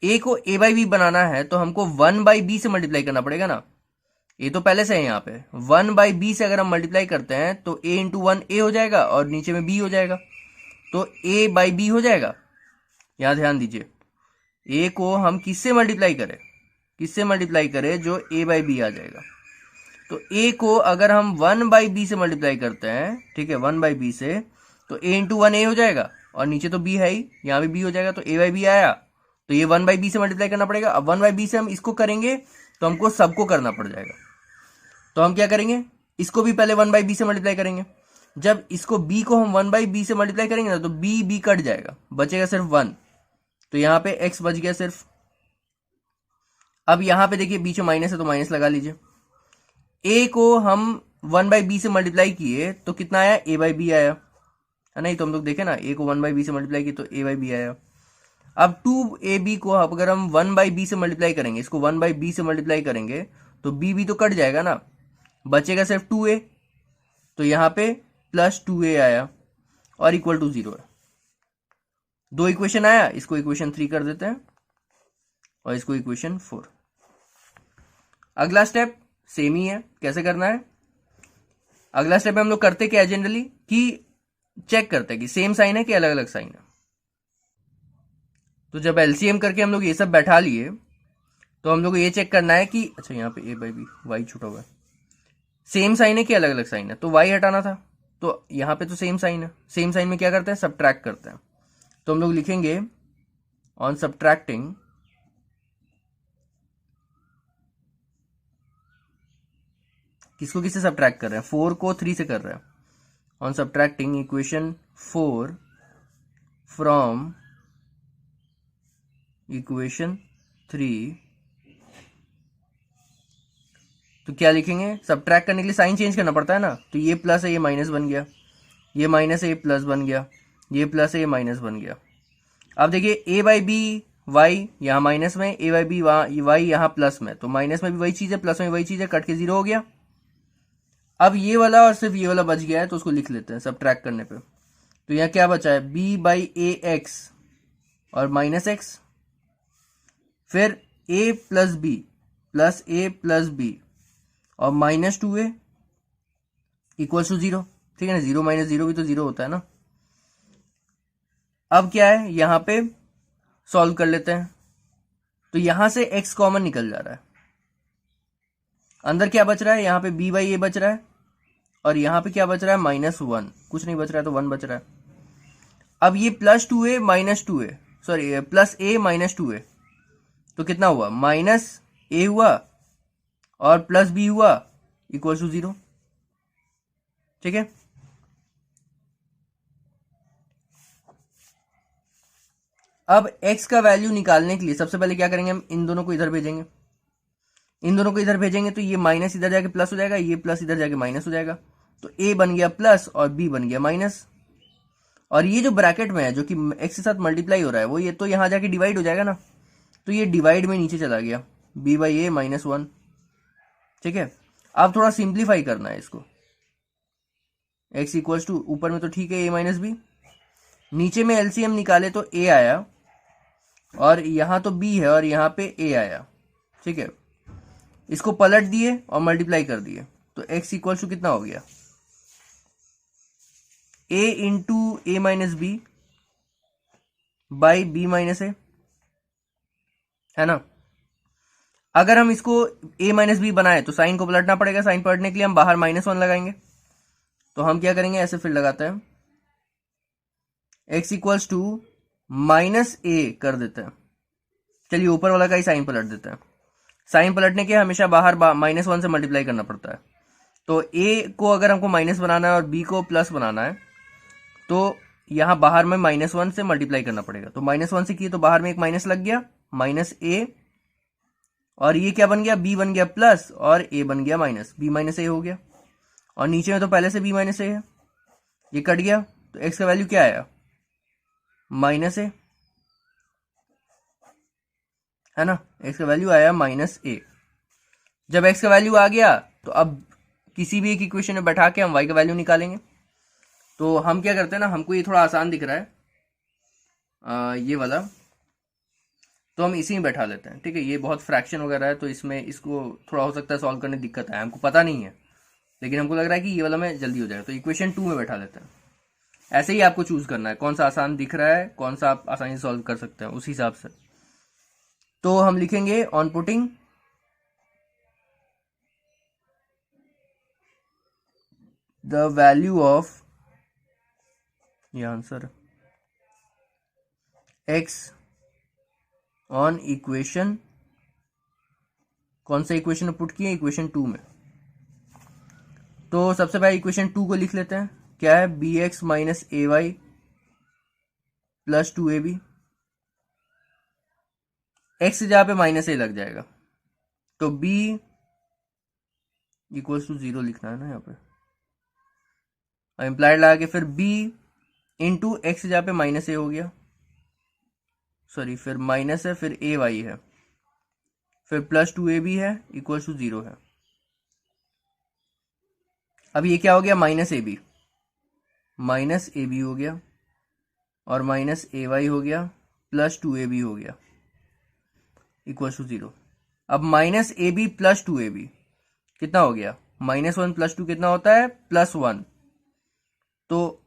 ए को ए बाई बी बनाना है तो हमको 1 बाई बी से मल्टीप्लाई करना पड़ेगा ना, ए तो पहले से है यहाँ पे, 1 बाई बी से अगर हम मल्टीप्लाई करते हैं तो ए इंटू 1 ए हो जाएगा और नीचे में बी हो जाएगा, तो ए बाई बी हो जाएगा। यहां ध्यान दीजिए, ए को हम किससे मल्टीप्लाई करें, किससे मल्टीप्लाई करें जो ए बाई बी आ जाएगा। तो ए को अगर हम 1 बाई बी से मल्टीप्लाई करते हैं, ठीक है 1 बाई बी से, तो ए इंटू 1 ए हो जाएगा और नीचे तो बी है ही, यहाँ भी बी हो जाएगा, तो ए बाई बी आया, तो ये 1 बाई बी से मल्टीप्लाई करना पड़ेगा। अब 1 बाई बी से हम इसको करेंगे तो हमको सबको करना पड़ जाएगा, तो हम क्या करेंगे, इसको भी पहले 1 बाई बी से मल्टीप्लाई करेंगे। जब इसको b को हम 1 बाई बी से मल्टीप्लाई करेंगे ना तो b कट जाएगा, बचेगा सिर्फ 1, तो यहाँ पे x बच गया सिर्फ। अब यहाँ पे देखिए बीच में माइनस है तो माइनस लगा लीजिए। a को हम 1 बाई बी से मल्टीप्लाई किए तो कितना आया, a बाई बी आया है, नहीं तो हम लोग देखे ना a को 1 बाई बी से मल्टीप्लाई किए तो a बाई बी आया। अब 2ab को अगर हम 1 बाई बी से मल्टीप्लाई करेंगे, इसको 1 बाई बी से मल्टीप्लाई करेंगे तो b तो कट जाएगा ना, बचेगा सिर्फ 2a, तो यहाँ पे प्लस 2a आया और इक्वल टू 0 है। दो इक्वेशन आया, इसको इक्वेशन 3 कर देते हैं और इसको इक्वेशन 4। अगला स्टेप सेम ही है, कैसे करना है, अगला स्टेप हम लोग करते क्या है जनरली कि चेक करते हैं कि सेम साइन है कि अलग अलग साइन है। तो जब एलसीएम करके हम लोग ये सब बैठा लिए तो हम लोग को ये चेक करना है कि अच्छा यहाँ पे ए बाई बी वाई छूटा हुआ है, सेम साइन है कि अलग अलग साइन है, तो वाई हटाना था, तो यहाँ पे तो सेम साइन है, सेम साइन में क्या करते हैं सब्ट्रैक्ट करते हैं। तो हम लोग लिखेंगे ऑन सब्ट्रैक्टिंग किसको किससे सब्ट्रैक्ट कर रहे हैं, 4 को 3 से कर रहे हैं, on subtracting equation 4 from equation 3, तो क्या लिखेंगे, सब्ट्रैक्ट करने के लिए साइन चेंज करना पड़ता है ना, तो ये प्लस है ये माइनस बन गया, ये माइनस है ये प्लस बन गया, ये प्लस है ये माइनस बन गया। अब देखिए ए बाई बी वाई यहाँ माइनस में, ए बाई बी वाई यहाँ प्लस में, तो माइनस में भी वही चीज है प्लस में वही चीज है, कट के 0 हो गया। अब ये वाला और सिर्फ ये वाला बच गया है तो उसको लिख लेते हैं सब्ट्रैक्ट करने पे। तो यहाँ क्या बचा है, बी बाई ए एक्स और माइनस एक्स, फिर a plus b plus a plus b और माइनस 2a इक्वल टू 0। ठीक है ना, 0 माइनस 0 भी तो 0 होता है ना। अब क्या है, यहां पे सॉल्व कर लेते हैं, तो यहां से x कॉमन निकल जा रहा है, अंदर क्या बच रहा है, यहां पे b बाई ए बच रहा है और यहां पे क्या बच रहा है -1, कुछ नहीं बच रहा है तो 1 बच रहा है। अब ये plus 2a minus 2a plus a minus 2a, तो कितना हुआ, माइनस a हुआ और प्लस बी हुआ इक्वल टू 0। ठीक है, अब x का वैल्यू निकालने के लिए सबसे पहले क्या करेंगे, हम इन दोनों को इधर भेजेंगे। इन दोनों को इधर भेजेंगे तो ये माइनस इधर जाके प्लस हो जाएगा, ये प्लस इधर जाके माइनस हो जाएगा। तो a बन गया प्लस और b बन गया माइनस। और ये जो ब्रैकेट में है जो कि x के साथ मल्टीप्लाई हो रहा है वो ये तो यहां जाके डिवाइड हो जाएगा ना, तो ये डिवाइड में नीचे चला गया, b बाई ए माइनस 1। ठीक है, अब थोड़ा सिंप्लीफाई करना है इसको। x इक्वल्स टू, ऊपर में तो ठीक है a माइनस बी, नीचे में एलसीएम निकाले तो a आया और यहां तो b है और यहां पे a आया। ठीक है, इसको पलट दिए और मल्टीप्लाई कर दिए तो x इक्वल टू कितना हो गया, a into A minus B by B minus A, है ना। अगर हम इसको a माइनस बी बनाए तो साइन को पलटना पड़ेगा, साइन पलटने के लिए हम बाहर -1 लगाएंगे। तो हम क्या करेंगे, ऐसे फिर लगाते हैं, x इक्वल्स टू माइनस ए कर देते हैं। चलिए ऊपर वाला का ही साइन पलट देते हैं। साइन पलटने के हमेशा बाहर -1 से मल्टीप्लाई करना पड़ता है। तो a को अगर हमको माइनस बनाना है और b को प्लस बनाना है तो यहां बाहर में -1 से मल्टीप्लाई करना पड़ेगा। तो -1 से किए तो बाहर में एक माइनस लग गया, माइनस a, और ये क्या बन गया, b बन गया प्लस और a बन गया माइनस, b माइनस a हो गया। और नीचे में तो पहले से b माइनस a है, ये कट गया तो x का वैल्यू क्या आया, माइनस a, है ना। x का वैल्यू आया -a। जब x का वैल्यू आ गया तो अब किसी भी एक इक्वेशन में बैठा के हम y का वैल्यू निकालेंगे। तो हम क्या करते हैं ना, हमको ये थोड़ा आसान दिख रहा है ये वाला, तो हम इसी में बैठा लेते हैं। ठीक है, ये बहुत फ्रैक्शन वगैरह है तो इसमें इसको थोड़ा हो सकता है सॉल्व करने में दिक्कत है, हमको पता नहीं है, लेकिन हमको लग रहा है कि ये वाला में जल्दी हो जाएगा। तो इक्वेशन 2 में बैठा लेते हैं। ऐसे ही आपको चूज करना है कौन सा आसान दिख रहा है, कौन सा आप आसानी से सॉल्व कर सकते हैं, उस हिसाब से। तो हम लिखेंगे on putting the value of, ये आंसर x ऑन इक्वेशन, कौन सा इक्वेशन में पुट किए, इक्वेशन 2 में। तो सबसे पहले इक्वेशन 2 को लिख लेते हैं, क्या है, bx माइनस ए वाई प्लस 2ab। x से जहां पे माइनस ए लग जाएगा तो b इक्वल्स टू 0 लिखना है ना यहाँ पे, इम्प्लाइड लगा के फिर b इंटू एक्स जहां पे माइनस ए हो गया, सॉरी फिर माइनस है, फिर ए वाई है, फिर प्लस 2ab है इक्वल्स टू 0 है। अब ये क्या हो गया, माइनस ए बी हो गया और माइनस ए वाई हो गया प्लस 2ab हो गया इक्वल्स टू 0। अब minus A B plus 2ab कितना हो गया, -1 प्लस 2 कितना होता है, +1। तो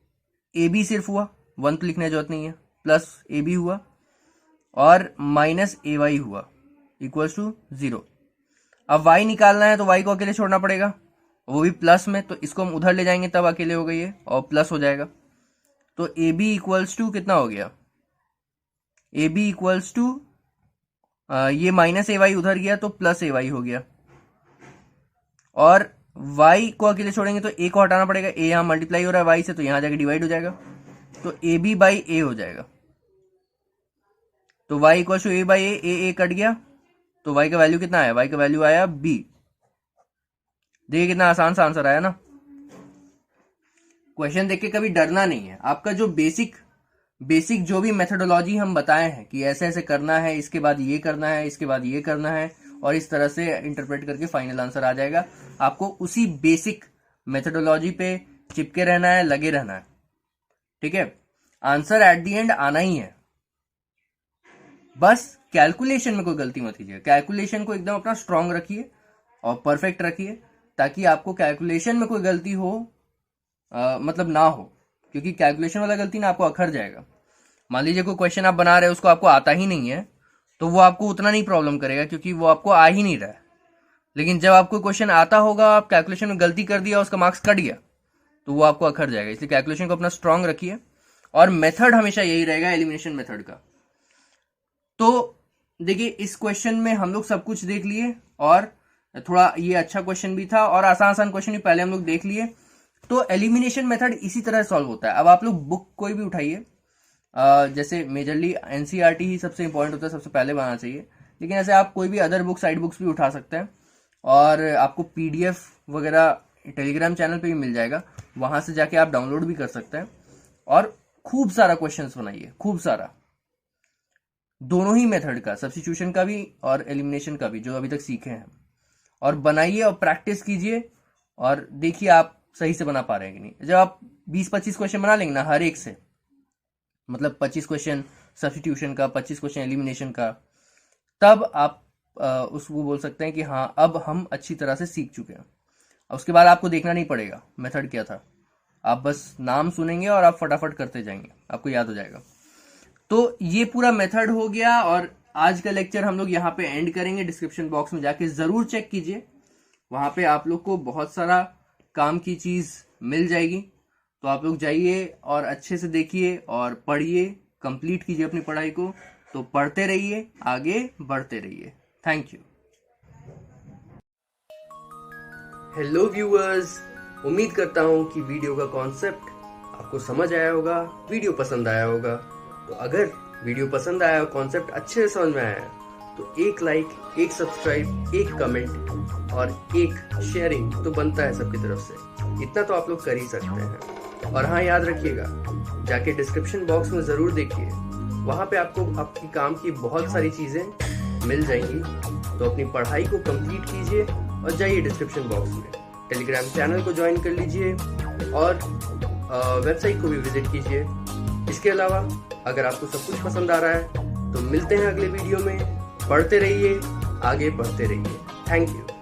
ए बी सिर्फ हुआ, 1 तो लिखने की जरूरत नहीं है, प्लस ए बी हुआ और माइनस ए वाई हुआ इक्वल्स टू 0। अब y निकालना है तो y को अकेले छोड़ना पड़ेगा, वो भी प्लस में, तो इसको हम उधर ले जाएंगे तब अकेले हो गई है और प्लस हो जाएगा। तो ए बी इक्वल्स टू कितना हो गया, ए बी इक्वल्स टू, ये माइनस ए वाई उधर गया तो प्लस ए वाई हो गया, और y को अकेले छोड़ेंगे तो a को हटाना पड़ेगा, a यहाँ मल्टीप्लाई हो रहा है y से तो यहाँ जाके डिवाइड हो जाएगा, तो ए बी बाई ए हो जाएगा। तो y equal to a by a cut गया तो y का वैल्यू कितना आया, y का वैल्यू आया b। देखिए कितना आसान सा आंसर आया ना। क्वेश्चन देख के कभी डरना नहीं है, आपका जो बेसिक जो भी मेथोडोलॉजी हम बताए हैं कि ऐसे ऐसे करना है, इसके बाद ये करना है, इसके बाद ये करना है, और इस तरह से इंटरप्रेट करके फाइनल आंसर आ जाएगा। आपको उसी बेसिक मेथोडोलॉजी पे चिपके रहना है, लगे रहना है। ठीक है, आंसर एट द एंड आना ही है, बस कैलकुलेशन में कोई गलती मत कीजिए। कैलकुलेशन को एकदम अपना स्ट्रांग रखिए और परफेक्ट रखिए, ताकि आपको कैलकुलेशन में कोई गलती हो मतलब ना हो, क्योंकि कैलकुलेशन वाला गलती ना आपको अखर जाएगा। मान लीजिए कोई क्वेश्चन आप बना रहे हो, उसको आपको आता ही नहीं है, तो वो आपको उतना नहीं प्रॉब्लम करेगा क्योंकि वो आपको आ ही नहीं रहा है। लेकिन जब आपको क्वेश्चन आता होगा, आप कैलकुलेशन में गलती कर दिया, उसका मार्क्स कट गया, तो वो आपको अखर जाएगा। इसलिए कैलकुलेशन को अपना स्ट्रांग रखिए, और मेथड हमेशा यही रहेगा, एलिमिनेशन मेथड का। तो देखिए इस क्वेश्चन में हम लोग सब कुछ देख लिए, और थोड़ा ये अच्छा क्वेश्चन भी था और आसान आसान क्वेश्चन भी पहले हम लोग देख लिए। तो एलिमिनेशन मेथड इसी तरह सॉल्व होता है। अब आप लोग बुक कोई भी उठाइए, जैसे मेजरली एनसीईआरटी ही सबसे इंपॉर्टेंट होता है, सबसे पहले बनाना चाहिए, लेकिन ऐसे आप कोई भी अदर बुक साइड बुक्स भी उठा सकते हैं और आपको पीडीएफ वगैरह टेलीग्राम चैनल पे भी मिल जाएगा, वहां से जाके आप डाउनलोड भी कर सकते हैं और खूब सारा क्वेश्चंस बनाइए, खूब सारा, दोनों ही मेथड का, सब्स्टिट्यूशन का भी और एलिमिनेशन का भी, जो अभी तक सीखे हैं, और बनाइए और प्रैक्टिस कीजिए और देखिए आप सही से बना पा रहे हैं कि नहीं। जब आप 20-25 क्वेश्चन बना लेंगे ना हर एक से, मतलब 25 क्वेश्चन सब्स्टिट्यूशन का, 25 क्वेश्चन एलिमिनेशन का, तब आप उसको बोल सकते हैं कि हाँ अब हम अच्छी तरह से सीख चुके हैं। उसके बाद आपको देखना नहीं पड़ेगा मेथड क्या था, आप बस नाम सुनेंगे और आप फटाफट करते जाएंगे, आपको याद हो जाएगा। तो ये पूरा मेथड हो गया और आज का लेक्चर हम लोग यहाँ पे एंड करेंगे। डिस्क्रिप्शन बॉक्स में जाके जरूर चेक कीजिए, वहां पे आप लोग को बहुत सारा काम की चीज मिल जाएगी। तो आप लोग जाइए और अच्छे से देखिए और पढ़िए, कंप्लीट कीजिए अपनी पढ़ाई को। तो पढ़ते रहिए, आगे बढ़ते रहिए। Thank you. हेलो व्यूअर्स, उम्मीद करता हूं कि वीडियो का कॉन्सेप्ट आपको समझ आया होगा, वीडियो पसंद आया होगा। तो अगर वीडियो पसंद आया, कॉन्सेप्ट अच्छे से समझ में आया, तो एक लाइक, एक सब्सक्राइब, एक कमेंट और एक शेयरिंग तो बनता है सबकी तरफ से। इतना तो आप लोग कर ही सकते हैं। और हाँ, याद रखिएगा, जाके डिस्क्रिप्शन बॉक्स में जरूर देखिए, वहां पे आपको आपकी काम की बहुत सारी चीजें मिल जाएंगी। तो अपनी पढ़ाई को कंप्लीट कीजिए और जाइए डिस्क्रिप्शन बॉक्स में, टेलीग्राम चैनल को ज्वाइन कर लीजिए और वेबसाइट को भी विजिट कीजिए। इसके अलावा अगर आपको सब कुछ पसंद आ रहा है तो मिलते हैं अगले वीडियो में। पढ़ते रहिए, आगे बढ़ते रहिए। Thank you.